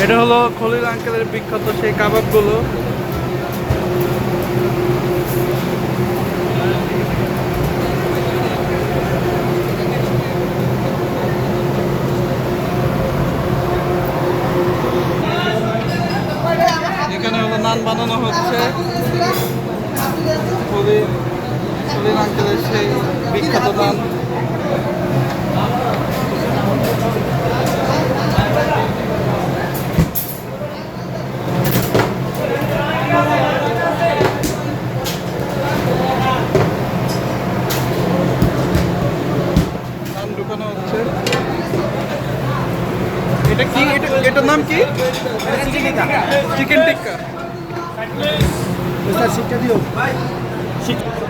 এটা হলো খলিল আঙ্কেলের বিখ্যাত সেই কাবাবগুলো। এখানে হলো নান বানানো হচ্ছে, খলিল আঙ্কেলের সেই বিখ্যাত নান। এটা কি, এটার নাম কি? চিকেন টিক্কা।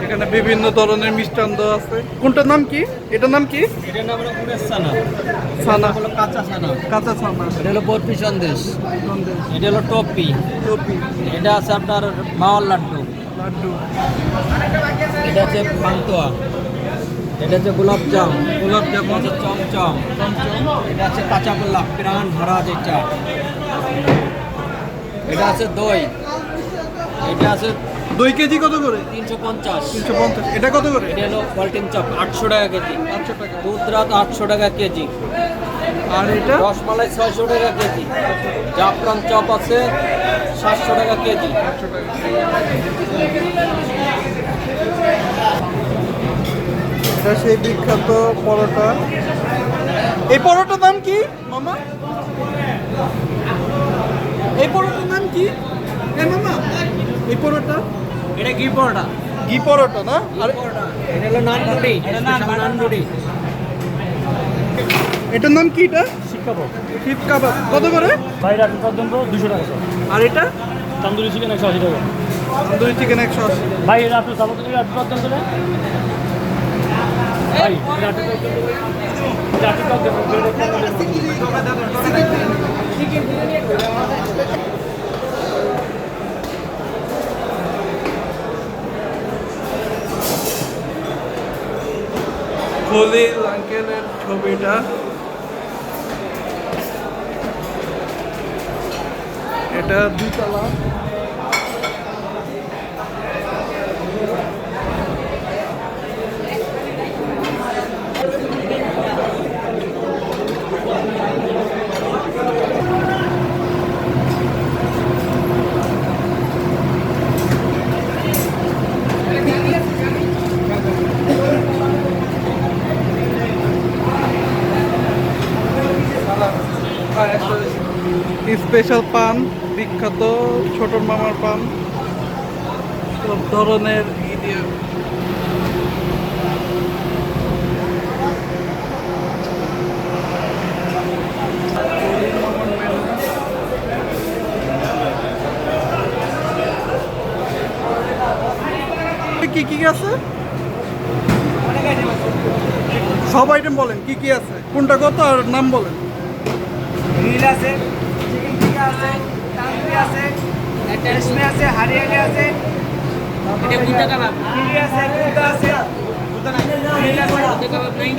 এখানে বিভিন্ন ধরনের মিষ্টান্ন আছে। কোনটার নাম কি? এটার নাম কি? এটার নাম হলো গুড়ের ছানা। ছানা হলো কাঁচা ছানা। কাঁচা ছানা। এটা হলো বরফি সন্দেশ। এটা হলো টপি। টপি। এটা আছে আপনার মাওয়ার লাড্ডু। লাড্ডু। এটা হচ্ছে পান্তুয়া। এটা হচ্ছে গোলাপজাম। গোলাপজাম হচ্ছে চমচম। এটা আছে কাঁচা গোল্লা, প্রাণ ভরা যেটা। এটা আছে দই। এটা আছে দই কেজি কত করে? 350। 350। এটা কত করে? এটা হলো পল্টিন চপ 800 টাকা কেজি। 800 টাকা। দুধ রাত 800 টাকা কেজি। আর এটা রসমালাই 600 টাকা কেজি। জাফরান চপ আছে 700 টাকা কেজি। 800 টাকা। এটা সেই বিখ্যাত পরোটা। এই পরোটার নাম কি মামা? এই পরোটার নাম কি মামা? এই পরোটা, এটা ঘি পরোটা। ঘি পরোটা না? আর এটা হলো নান রুটি। এটা নান রুটি। এটার নাম কি? এটা শিক্ষাপক। শিপ কাবাব কত করে? বাইরে আপনি পর্যন্ত 200 টাকা। আর এটা তন্দুরি চিকেন 180 টাকা। তন্দুরি চিকেন 180। ভাই এটা আপনি সামগ্রী আপনি পর্যন্ত ভাই খলিল আঙ্কেলের ছবিটা। এটা 2 তলা। স্পেশাল পান, বিখ্যাত ছোট মামার পান, সব ধরনের দিয়ে। কি কি আছে? সব আইটেম বলেন কি কি আছে, কোনটা কত আর নাম বলেন। গ্রিল আছে, চিকেন টিক্কা আছে, তান্দুরি আছে, রেশমি আছে, হারিয়ালি আছে, এটা কুত্তা কাবাব। চিলি আছে, কুর্তা আছে, গ্রিল আছে। কুত্তা কাবাব নাই।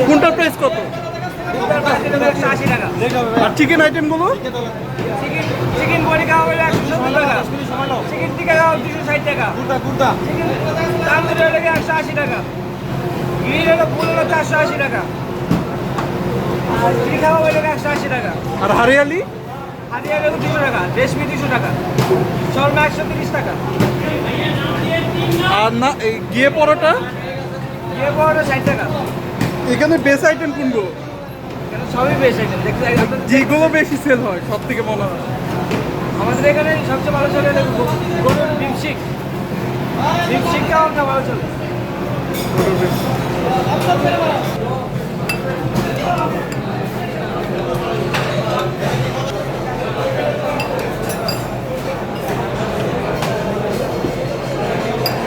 কোনটার প্রাইস কত? কুর্তার প্রাইস 180 টাকা। আর চিকেন আইটেমগুলো? চিকেন বড়ি খাওয়া হলে 170 টাকা, চিকেন টিক্কা খাওয়া 260 টাকা, চিকেন তান্দুরি হলে 180 টাকা, গ্রিল হলো ফুল হলো 480 টাকা, আর চিলি খাওয়া হলে 180 টাকা, আর হারিয়ালি? হারিয়ালি হলো 200 টাকা, রেশমি 200 টাকা, শর্মা 130 টাকা, আর না এই গিয়ে পরোটা? ইয়ে বড়টা 60 টাকা। এখানে বেস্ট আইটেম কোনগুলো? কেন সবই বেশ আইটেম দেখতে যেগুলো বেশি সেল হয় সব থেকে মনে হয়? আমাদের এখানে সবচেয়ে ভালো চলে গরুর ডিমশিক। ডিমশিক খাওয়াটা ভালো চলে। গরুর বেশি।